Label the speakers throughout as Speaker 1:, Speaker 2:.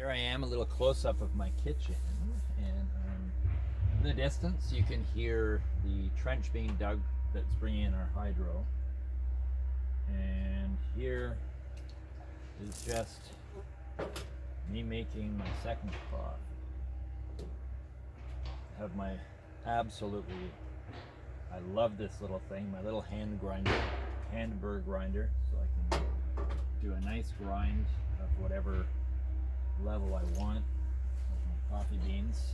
Speaker 1: Here I am, a little close-up of my kitchen, and in the distance you can hear the trench being dug that's bringing in our hydro. And here is just me making my second coffee. I have my I love this little thing, my little hand burr grinder, so I can do a nice grind of whatever level I want with my coffee beans.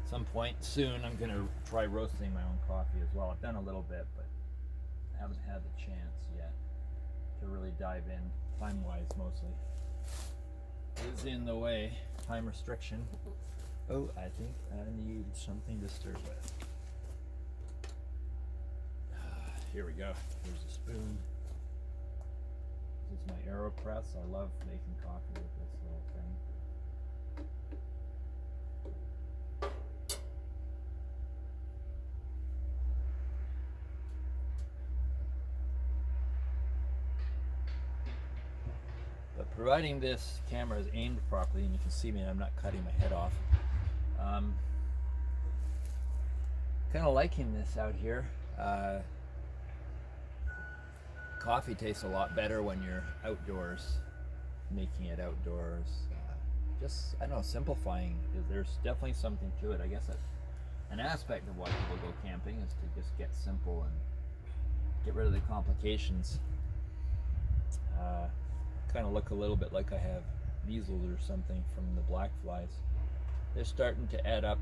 Speaker 1: Some point soon I'm going to try roasting my own coffee as well. I've done a little bit, but I haven't had the chance yet to really dive in, time-wise mostly. Is in the way, time restriction. Oh, I think I need something to stir with. Here we go. Here's a spoon. This is my AeroPress. I love making coffee with this little thing. But providing this camera is aimed properly and you can see me and I'm not cutting my head off. Kind of liking this out here. Coffee tastes a lot better when you're outdoors, making it outdoors. Just, I don't know, simplifying. There's definitely something to it. I guess an aspect of why people go camping is to just get simple and get rid of the complications. Kind of look a little bit like I have measles or something from the black flies. They're starting to add up.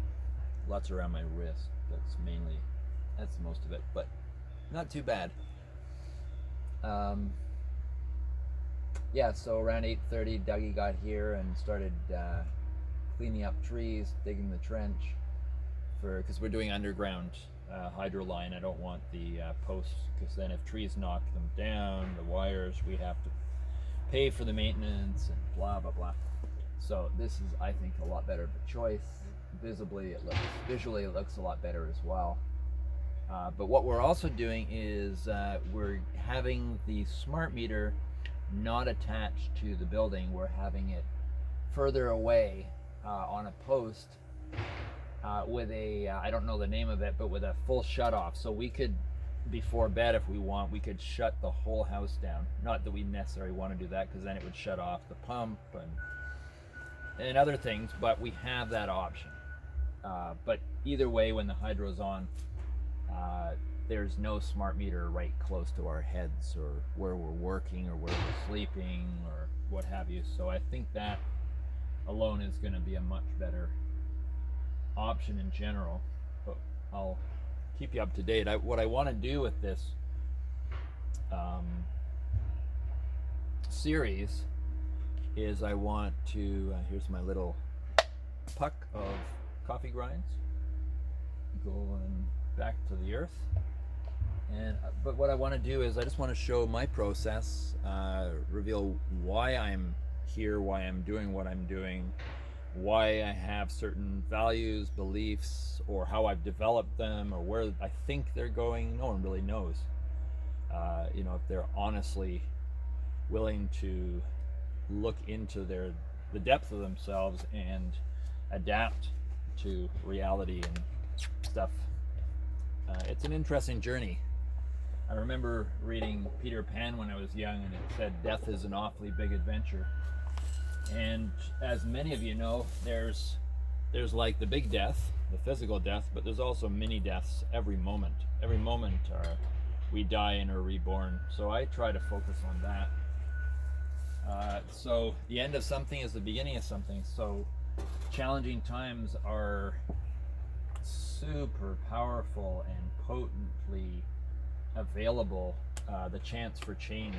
Speaker 1: Lots around my wrist. That's most of it, but not too bad. Yeah, so around 8:30 Dougie got here and started cleaning up trees, digging the trench because we're doing underground hydro line. I don't want the posts, because then if trees knock them down, the wires, we have to pay for the maintenance and blah blah blah. So this is, I think, a lot better of a choice. Visually it looks a lot better as well. But what we're also doing is we're having the smart meter not attached to the building. We're having it further away on a post with a, I don't know the name of it, but with a full shut off. So we could, before bed if we want, we could shut the whole house down. Not that we necessarily want to do that, because then it would shut off the pump and other things, but we have that option. But either way, when the hydro's on, there's no smart meter right close to our heads or where we're working or where we're sleeping or what have you. So I think that alone is going to be a much better option in general. But I'll keep you up to date. What I want to do with this series is I want to, here's my little puck of coffee grinds going back to the earth. But what I want to do is I just want to show my process, reveal why I'm here, why I'm doing what I'm doing, why I have certain values, beliefs, or how I've developed them, or where I think they're going. No one really knows. If they're honestly willing to look into the depth of themselves and adapt to reality and stuff. It's an interesting journey. I remember reading Peter Pan when I was young, and it said death is an awfully big adventure. And as many of you know, there's like the big death, the physical death, but there's also mini deaths every moment. Every moment we die and are reborn. So I try to focus on that. So the end of something is the beginning of something. So challenging times are super powerful and potently available, the chance for change,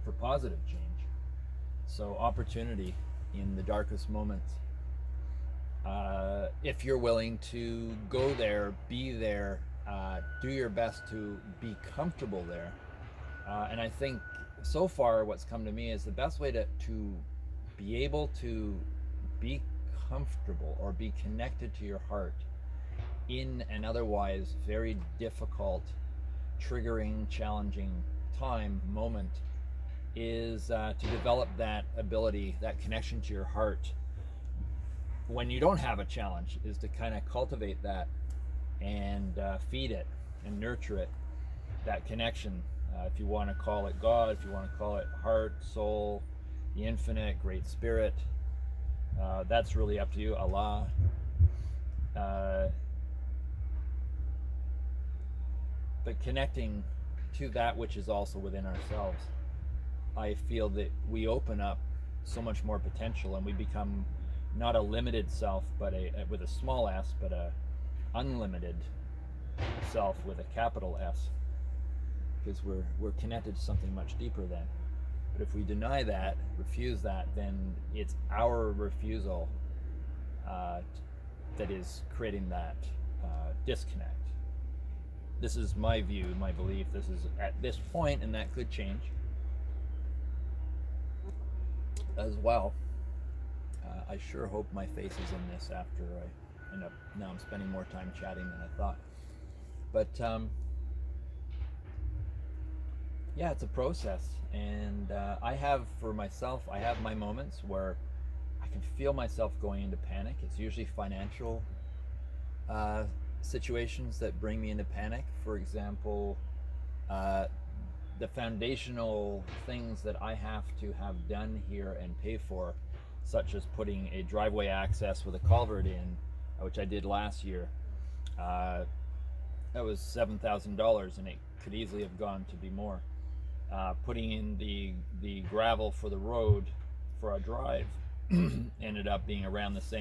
Speaker 1: for positive change. So opportunity in the darkest moments. If you're willing to go there, be there, do your best to be comfortable there. And I think so far what's come to me is the best way to be able to be comfortable or be connected to your heart in an otherwise very difficult, triggering, challenging moment is to develop that ability, that connection to your heart when you don't have a challenge, is to kind of cultivate that and feed it and nurture it, that connection. If you want to call it God, if you want to call it heart, soul, the infinite, great spirit, that's really up to you, Allah. But connecting to that which is also within ourselves, I feel that we open up so much more potential, and we become not a limited self, but with a small s, but a unlimited self with a capital S, because we're connected to something much deeper then. But if we deny that, refuse that, then it's our refusal that is creating that disconnect. This is my view, my belief. This is at this point, and that could change as well. I sure hope my face is in this after I end up. Now I'm spending more time chatting than I thought. But yeah, it's a process, and I have, for myself, I have my moments where I can feel myself going into panic. It's usually financial situations that bring me into panic. For example, the foundational things that I have to have done here and pay for, such as putting a driveway access with a culvert in, which I did last year. That was $7,000, and it could easily have gone to be more. Putting in the gravel for the road for our drive ended up being around the same.